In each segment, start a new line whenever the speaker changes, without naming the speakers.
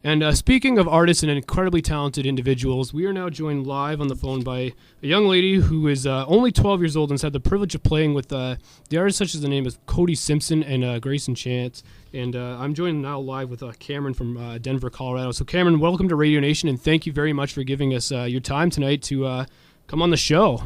And speaking of artists and incredibly talented individuals, we are now joined live on the phone by a young lady who is only 12 years old and has had the privilege of playing with the artists such as the name of Cody Simpson and Grayson Chance. And I'm joined now live with Camryn from Denver, Colorado. So Camryn, welcome to Radio Nation, and thank you very much for giving us your time tonight to come on the show.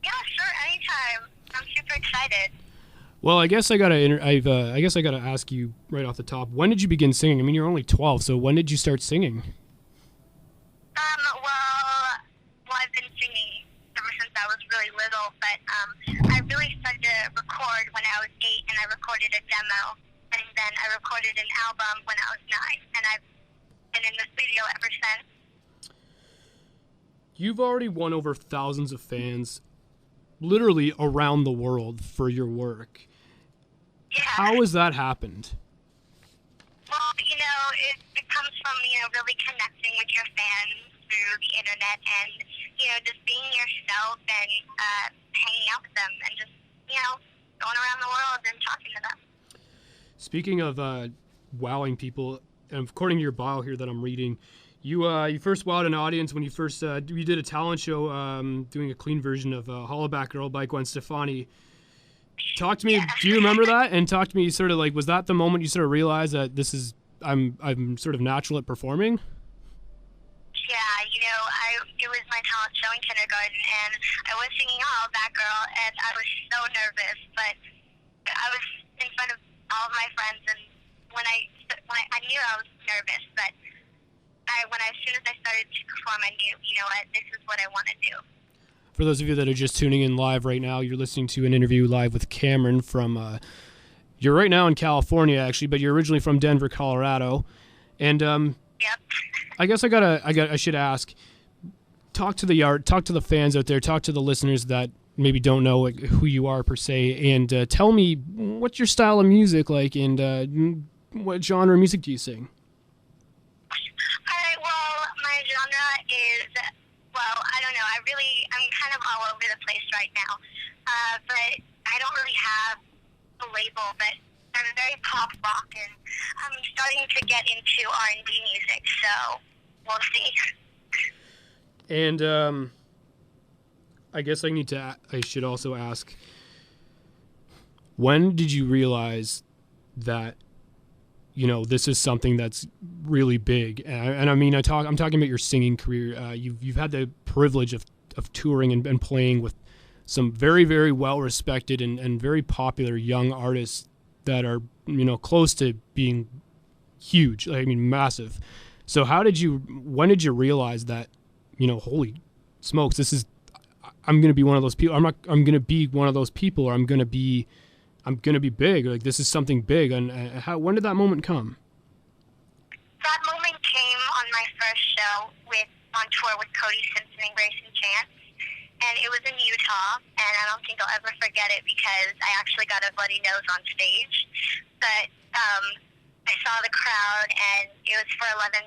Yeah, sure, anytime. I'm super excited.
Well, I guess I gotta ask you right off the top. When did you begin singing? I mean, you're only 12, so when did you start singing?
Well, I've been singing ever since I was really little, but I really started to record when I was 8, and I recorded a demo, and then I recorded an album when I was 9, and I've been in the studio ever since.
You've already won over thousands of fans, literally around the world, for your work.
Yeah.
How has that happened?
Well, it comes from, really connecting with your fans through the internet and, just being yourself and hanging out with them and just, going around the world and talking to them.
Speaking of wowing people, and according to your bio here that I'm reading, you first wowed an audience when you first you did a talent show doing a clean version of Hollaback Girl by Gwen Stefani. Talk to me. Yeah. Do you remember that? And talk to me. Sort of like, was that the moment you sort of realized that I'm sort of natural at performing?
Yeah, it was my talent show in kindergarten, and I was singing Hollaback Girl, and I was so nervous, but I was in front of all of my friends, and when I knew I was nervous, but as soon as I started to perform, I knew, this is what I want to do.
For those of you that are just tuning in live right now, you're listening to an interview live with Camryn from, you're right now in California, actually, but you're originally from Denver, Colorado. And
yep.
I guess I should ask, talk to the fans out there, talk to the listeners that maybe don't know who you are per se, and tell me, what's your style of music like, and what genre of music do you sing?
My genre is, I don't know. I'm kind of all over the place right now. But I don't really have a label, but I'm very pop rock, and I'm starting to get into R&B music, so we'll see.
And I guess I should also ask, when did you realize that this is something that's really big? And I mean, I'm talking about your singing career. You've had the privilege of touring and playing with some very, very well-respected and very popular young artists that are, close to being huge. I mean, massive. So when did you realize that, holy smokes, I'm going to be one of those people. I'm going to be one of those people, or I'm going to be big. Like, this is something big. And when did that moment come?
That moment came on my first show on tour with Cody Simpson and Grayson Chance, and it was in Utah. And I don't think I'll ever forget it because I actually got a bloody nose on stage. But I saw the crowd, and it was for 1,100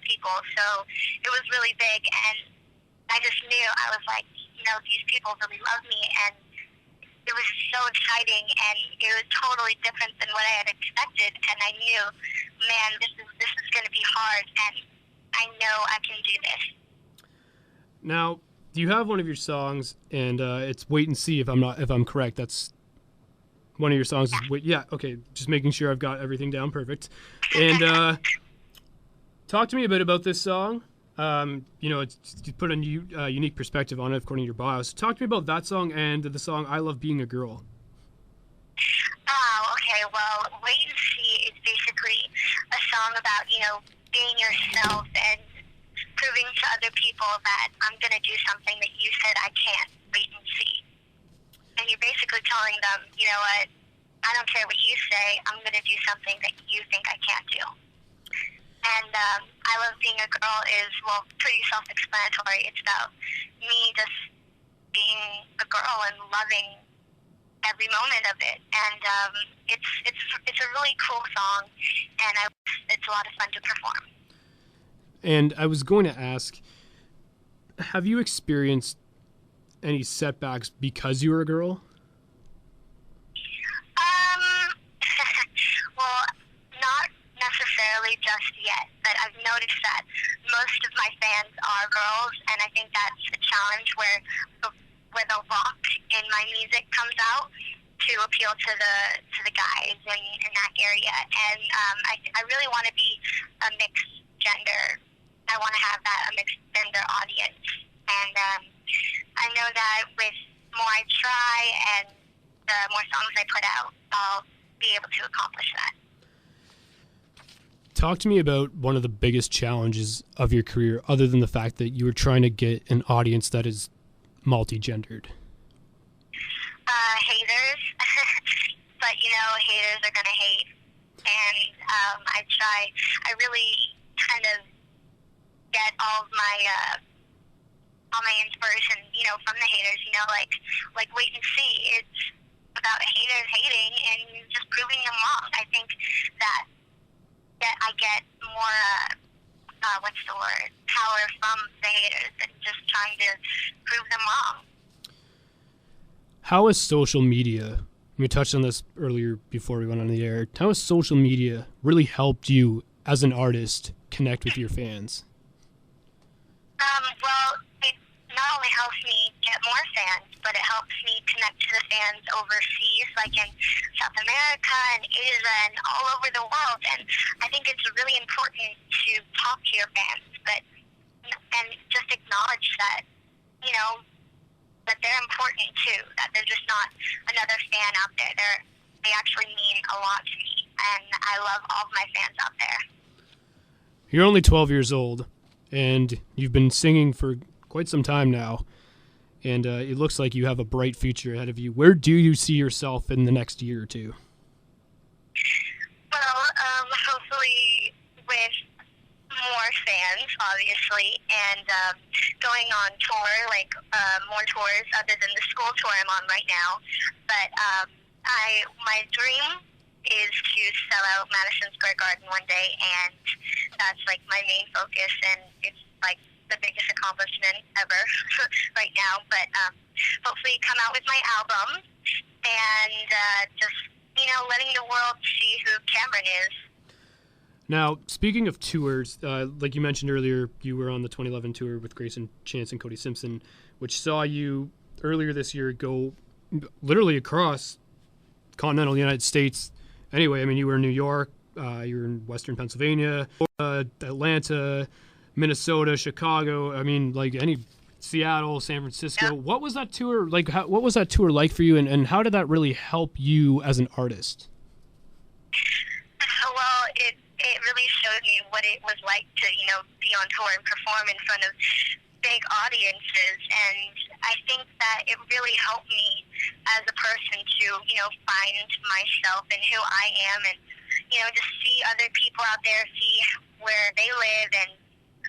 people, so it was really big. And I just knew, I was like, these people really love me, and it was so exciting, and it was totally different than what I had expected. And I knew, man, this is going to be hard, and I know I can do this.
Now, do you have one of your songs? And it's "Wait and See." If I'm correct, that's one of your songs.
Yeah.
Okay. Just making sure I've got everything down perfect. And talk to me a bit about this song. It's to put a unique perspective on it according to your bio. So talk to me about that song and the song "I Love Being a Girl."
Oh, okay. Well, "Wait and See" is basically a song about, being yourself and proving to other people that I'm going to do something that you said I can't. Wait and see. And you're basically telling them, you know what, I don't care what you say, I'm going to do something that you think I can't do. And "I Love Being a Girl" is, pretty self-explanatory. It's about me just being a girl and loving every moment of it. And it's a really cool song, and it's a lot of fun to perform.
And I was going to ask, have you experienced any setbacks because you were a girl?
Well, not necessarily, just yet. But I've noticed that most of my fans are girls, and I think that's a challenge where the rock in my music comes out to appeal to the guys in that area. And I really want to be a mixed gender. I want to have a mixed gender audience. And I know that with more I try and the more songs I put out, I'll be able to accomplish that.
Talk to me about one of the biggest challenges of your career, other than the fact that you were trying to get an audience that is multi-gendered.
Haters. But, haters are going to hate. And I really kind of get all my inspiration, from the haters, like wait and see. It's about haters hating and just proving them wrong. I think that I get more, power from the haters and just trying to prove them wrong.
How has social media, we touched on this earlier before we went on the air, how has social media really helped you as an artist connect with your fans?
Well, it not only helps me get more fans, but it helps me connect to the fans overseas, like in South America and Asia and all over the world. And I think it's really important to talk to your fans, and just acknowledge that, that they're important too, that they're just not another fan out there. They actually mean a lot to me, and I love all of my fans out there.
You're only 12 years old, and you've been singing for quite some time now, and it looks like you have a bright future ahead of you. Where do you see yourself in the next year or two?
Well, hopefully with more fans, obviously, and going on tour, more tours other than the school tour I'm on right now. But my dream is to sell out Madison Square Garden one day, and that's my main focus, and it's the biggest accomplishment ever right now. But hopefully come out with my album and just letting the world see who Camryn is.
Now, speaking of tours, like you mentioned earlier, you were on the 2011 tour with Grayson Chance and Cody Simpson, which saw you earlier this year go literally across continental United States. Anyway, I mean, you were in New York, you were in Western Pennsylvania, Atlanta, Minnesota, Chicago. I mean, Seattle, San Francisco. Yep. What was that tour like? What was that tour like for you, and how did that really help you as an artist?
Well, it really showed me what it was like to, be on tour and perform in front of big audiences. And I think that it really helped me as a person to, find myself and who I am, and, just see other people out there, see where they live. And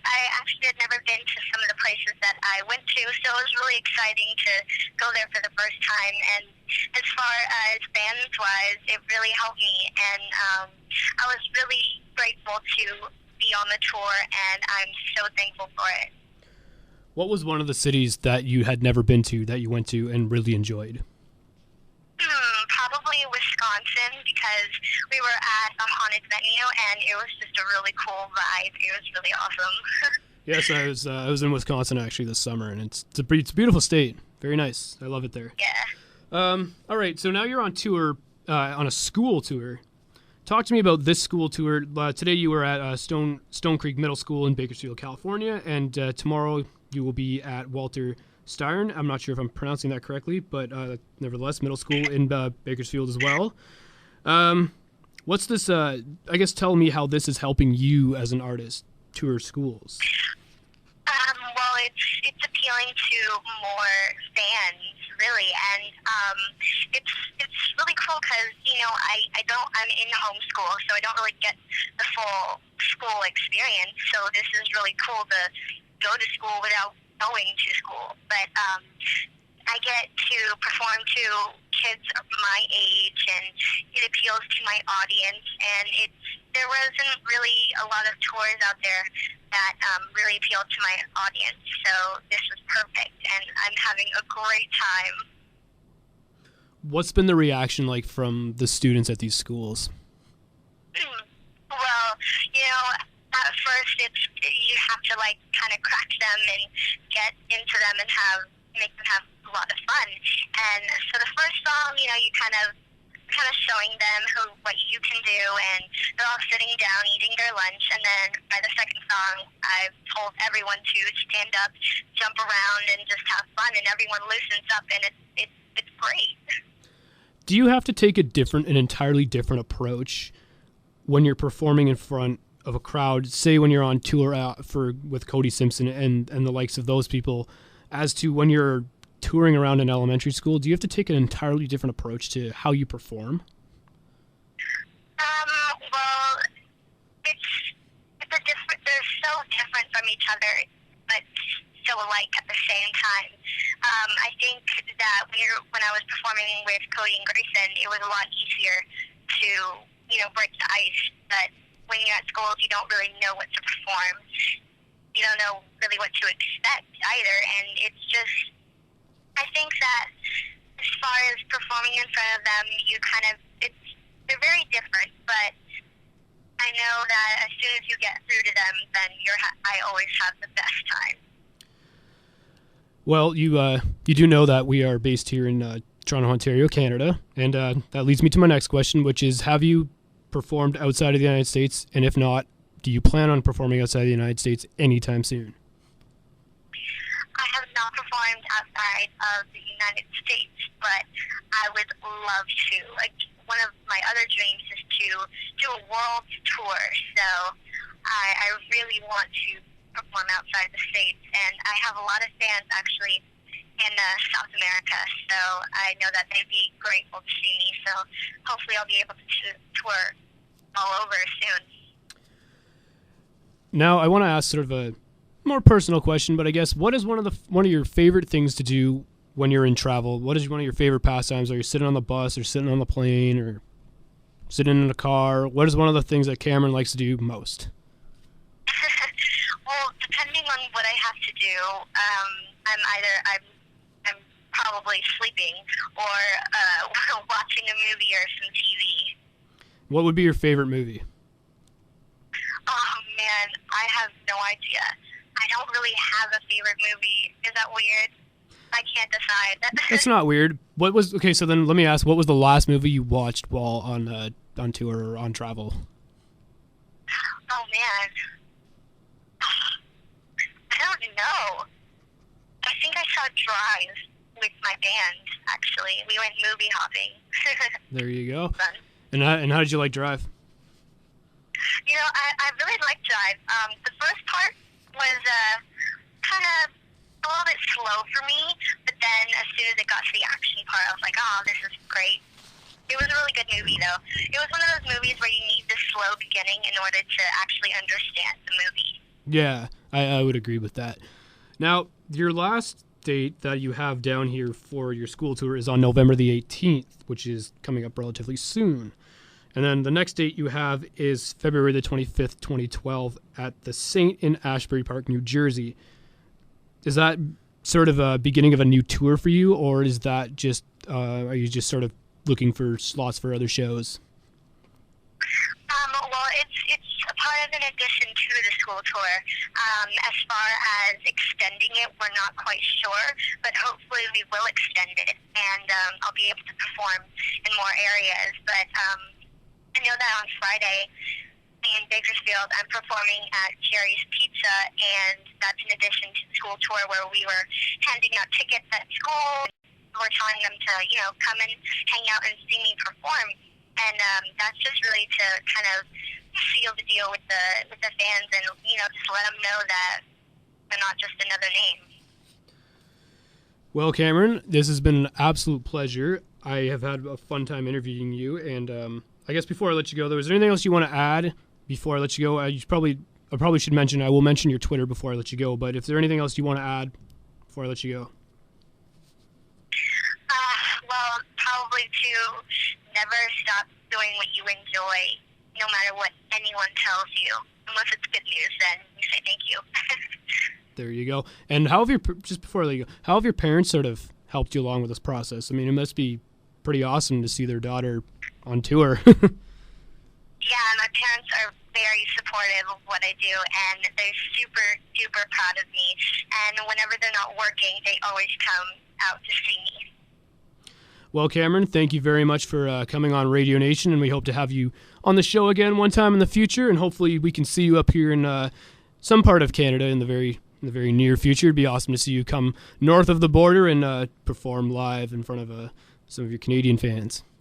I actually had never been to some of the places that I went to, so it was really exciting to go there for the first time. And as far as fans-wise, it really helped me, and I was really grateful to be on the tour, and I'm so thankful for it.
What was one of the cities that you had never been to that you went to and really enjoyed?
Probably Wisconsin, because we were at a haunted venue, and it was just a really cool vibe. It was really awesome.
Yes, I was in Wisconsin actually this summer, and it's a beautiful state. Very nice. I love it there.
Yeah.
All right, so now you're on tour, on a school tour. Talk to me about this school tour. Today you were at Stone Creek Middle School in Bakersfield, California, and tomorrow you will be at Walter Stern. I'm not sure if I'm pronouncing that correctly, but nevertheless, middle school in Bakersfield as well. What's this? I guess tell me how this is helping you as an artist tour schools.
Well, it's appealing to more fans, really, and it's really cool because I'm in homeschool, so I don't really get the full school experience. So this is really cool to go to school without going to school, but I get to perform to kids of my age, and it appeals to my audience. And there wasn't really a lot of tours out there that really appealed to my audience, so this was perfect, and I'm having a great time.
What's been the reaction like from the students at these schools?
Well, Well, you know, at first you have to like kind of crack them and get into them and make them have a lot of fun. And so the first song, you know, you kind of showing them what you can do, and they're all sitting down eating their lunch. And then by the second song, I've told everyone to stand up, jump around, and just have fun, and everyone loosens up, and it's great.
Do you have to take an entirely different approach when you're performing in front of a crowd, say when you're on tour with Cody Simpson and the likes of those people, as to when you're touring around an elementary school? Do you have to take an entirely different approach to how you perform?
Well, they're so different from each other, but so alike at the same time. I think that when I was performing with Cody and Grayson, it was a lot easier to, you know, break the ice. But when you're at schools, you don't really know what to perform. You don't know really what to expect either, and it's just, I think that as far as performing in front of them, they're very different, but I know that as soon as you get through to them, then I always have the best time.
Well, you do know that we are based here in Toronto, Ontario, Canada, and that leads me to my next question, which is, have you performed outside of the United States? And if not, do you plan on performing outside of the United States anytime soon?
I have not performed outside of the United States, but I would love to. Like, one of my other dreams is to do a world tour, so I really want to perform outside the States, and I have a lot of fans actually in South America, so I know that they'd be grateful to see me, so hopefully I'll be able to tour all over soon.
Now, I want to ask sort of a more personal question, but I guess, what is one of your favorite things to do when you're in travel? What is one of your favorite pastimes? Are you sitting on the bus or sitting on the plane or sitting in a car? What is one of the things that Camryn likes to do most?
Well, depending on what I have to do, I'm probably sleeping or watching a movie or some TV.
What would be your favorite movie?
Oh man, I have no idea. I don't really have a favorite movie. Is that weird? I can't decide.
It's not weird. Okay, so then let me ask, what was the last movie you watched while on tour or on travel?
Oh man, I don't know. I think I saw Drive with my band, actually. We went movie hopping.
There you go.
Fun.
And how did you like Drive?
You know, I really liked Drive. The first part was kind of a little bit slow for me, but then as soon as it got to the action part, I was like, oh, this is great. It was a really good movie, though. It was one of those movies where you need the slow beginning in order to actually understand the movie.
Yeah, I would agree with that. Now, your last date that you have down here for your school tour is on November the 18th, which is coming up relatively soon. And then the next date you have is February the 25th, 2012 at the Saint in Ashbury Park, New Jersey. Is that sort of a beginning of a new tour for you, or is that just, are you just sort of looking for slots for other shows?
Well, it's a part of an addition to the school tour. As far as extending it, we're not quite sure, but hopefully we will extend it, and I'll be able to perform in more areas. But I know that on Friday in Bakersfield, I'm performing at Jerry's Pizza, and that's in addition to the school tour where we were handing out tickets at school. We're telling them to, you know, come and hang out and see me perform. And that's just really to kind of seal the deal with the fans and, you know, just let them know that they're not just another name.
Well, Camryn, this has been an absolute pleasure. I have had a fun time interviewing you, and I guess before I let you go, is there anything else you want to add before I let you go? I probably should mention, I will mention your Twitter before I let you go, but if there's anything else you want to add before I let you go?
Well, probably to never stop doing what you enjoy, no matter what anyone tells you. Unless it's good news, then you say thank you.
There you go. And just before I let you go, how have your parents sort of helped you along with this process? I mean, it must be pretty awesome to see their daughter on tour.
Yeah, my parents are very supportive of what I do, and they're super, super proud of me. And whenever they're not working, they always come out to see me.
Well, Camryn, thank you very much for coming on Radio Nation, and we hope to have you on the show again one time in the future, and hopefully we can see you up here in some part of Canada in the very near future. It'd be awesome to see you come north of the border and perform live in front of some of your Canadian fans.